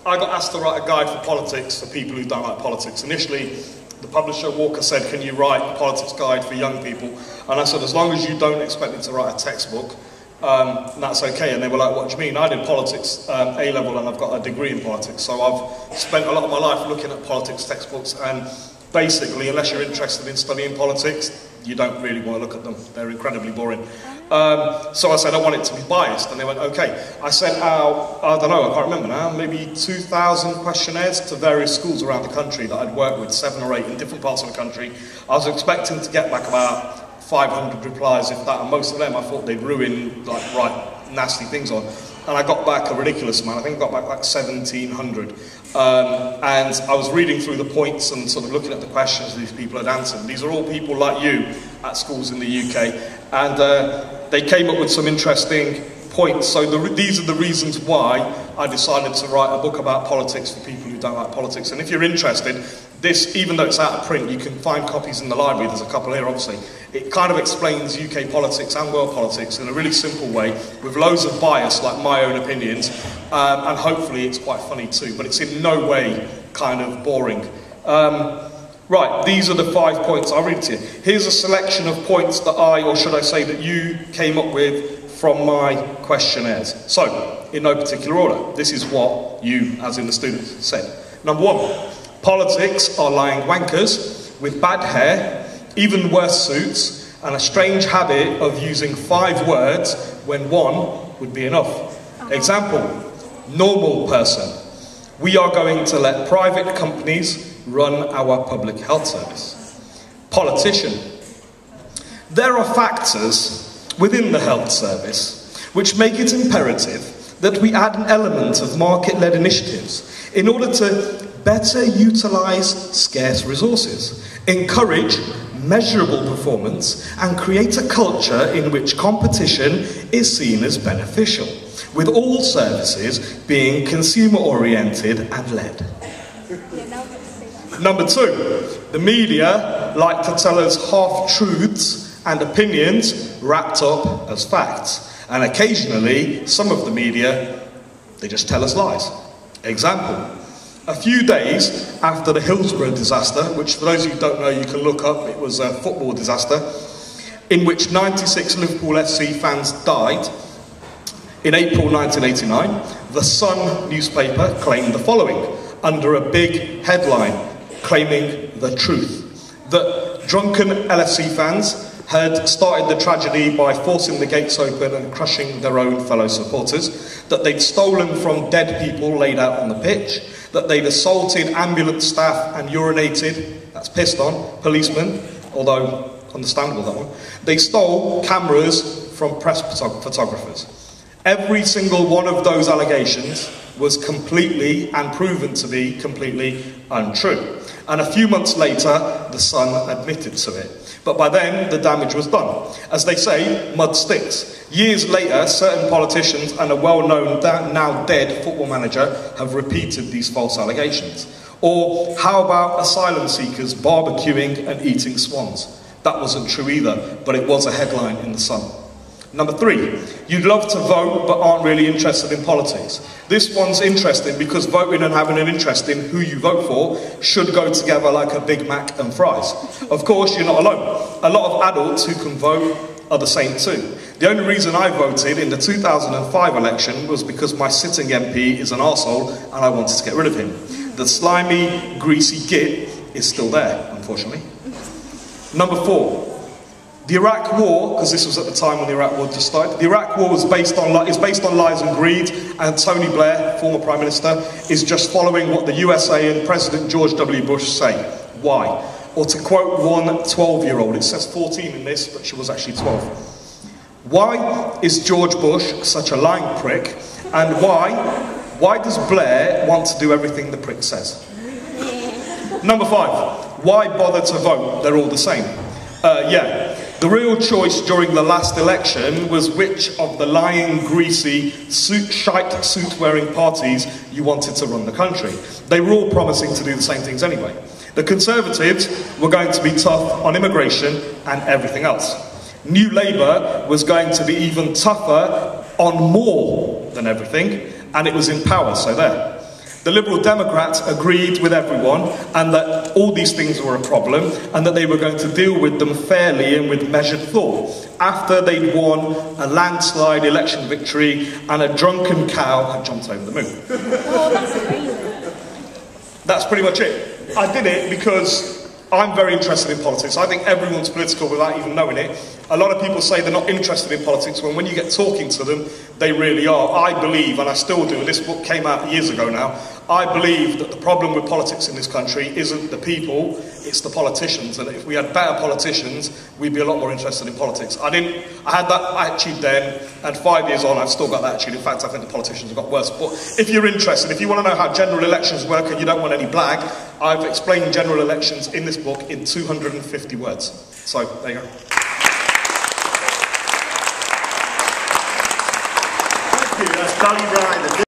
I got asked to write a guide for politics for people who don't like politics. Initially, the publisher, Walker, said, can you write a politics guide for young people? And I said, as long as you don't expect me to write a textbook, that's okay. And they were like, what do you mean? I did politics A-level and I've got a degree in politics. So I've spent a lot of my life looking at politics textbooks, and basically, unless you're interested in studying politics, you don't really want to look at them. They're incredibly boring. So I said I want it to be biased, and they went, okay. I sent out, I don't know, I can't remember now, maybe 2,000 questionnaires to various schools around the country that I'd worked with, 7 or 8 in different parts of the country. I was expecting to get back about 500 replies, if that, and most of them I thought they'd ruin, like, write nasty things on. And I got back a ridiculous amount. I think I got back like 1,700. And I was reading through the points and sort of looking at the questions these people had answered. These are all people like you at schools in the UK. And they came up with some interesting points. So these are the reasons why I decided to write a book about politics for people who don't like politics. And if you're interested, this, even though it's out of print, you can find copies in the library. There's a couple here, obviously. It kind of explains UK politics and world politics in a really simple way, with loads of bias, like my own opinions, and hopefully it's quite funny too, but it's in no way kind of boring. Right, these are the 5 points. I'll read it to you. Here's a selection of points that or should I say that you came up with from my questionnaires. So, in no particular order, this is what you, as in the students, said. Number 1. Politics are lying wankers with bad hair, even worse suits, and a strange habit of using 5 words when 1 would be enough. Example, normal person. We are going to let private companies run our public health service. Politician. There are factors within the health service which make it imperative that we add an element of market-led initiatives in order to better utilise scarce resources, encourage measurable performance, and create a culture in which competition is seen as beneficial, with all services being consumer-oriented and led. Number 2, the media like to tell us half-truths and opinions wrapped up as facts, and occasionally, some of the media, they just tell us lies. Example. A few days after the Hillsborough disaster, which for those of you who don't know, you can look up, it was a football disaster, in which 96 Liverpool FC fans died, in April 1989, the Sun newspaper claimed the following, under a big headline, claiming the truth, that drunken LFC fans had started the tragedy by forcing the gates open and crushing their own fellow supporters, that they'd stolen from dead people laid out on the pitch, that they'd assaulted ambulance staff and urinated, that's pissed on, policemen, although understandable that one. They stole cameras from press photographers. Every single one of those allegations was completely and proven to be completely untrue. And a few months later, the Sun admitted to it. But by then, the damage was done. As they say, mud sticks. Years later, certain politicians and a well-known, now dead football manager have repeated these false allegations. Or how about asylum seekers barbecuing and eating swans? That wasn't true either, but it was a headline in the Sun. Number 3, you'd love to vote but aren't really interested in politics. This one's interesting because voting and having an interest in who you vote for should go together like a Big Mac and fries. Of course, you're not alone. A lot of adults who can vote are the same too. The only reason I voted in the 2005 election was because my sitting MP is an arsehole and I wanted to get rid of him. The slimy, greasy git is still there, unfortunately. Number 4. The Iraq War, because this was at the time when the Iraq War just started, the Iraq War is based on lies and greed, and Tony Blair, former Prime Minister, is just following what the USA and President George W. Bush say. Why? Or to quote one 12-year-old, it says 14 in this, but she was actually 12. Why is George Bush such a lying prick, and why does Blair want to do everything the prick says? Number 5, why bother to vote? They're all the same. The real choice during the last election was which of the lying, greasy, shite suit-wearing parties you wanted to run the country. They were all promising to do the same things anyway. The Conservatives were going to be tough on immigration and everything else. New Labour was going to be even tougher on more than everything, and it was in power, so there. The Liberal Democrats agreed with everyone and that all these things were a problem and that they were going to deal with them fairly and with measured thought. After they'd won a landslide election victory and a drunken cow had jumped over the moon. Oh, that's amazing. That's pretty much it. I did it because I'm very interested in politics. I think everyone's political without even knowing it. A lot of people say they're not interested in politics when you get talking to them, they really are. I believe, and I still do, this book came out years ago now, I believe that the problem with politics in this country isn't the people, it's the politicians. And if we had better politicians, we'd be a lot more interested in politics. I had that attitude then, and 5 years on, I've still got that attitude. In fact, I think the politicians have got worse. But if you're interested, if you want to know how general elections work and you don't want any blag, I've explained general elections in this book in 250 words. So, there you go. Thank you. That's Bali Rai.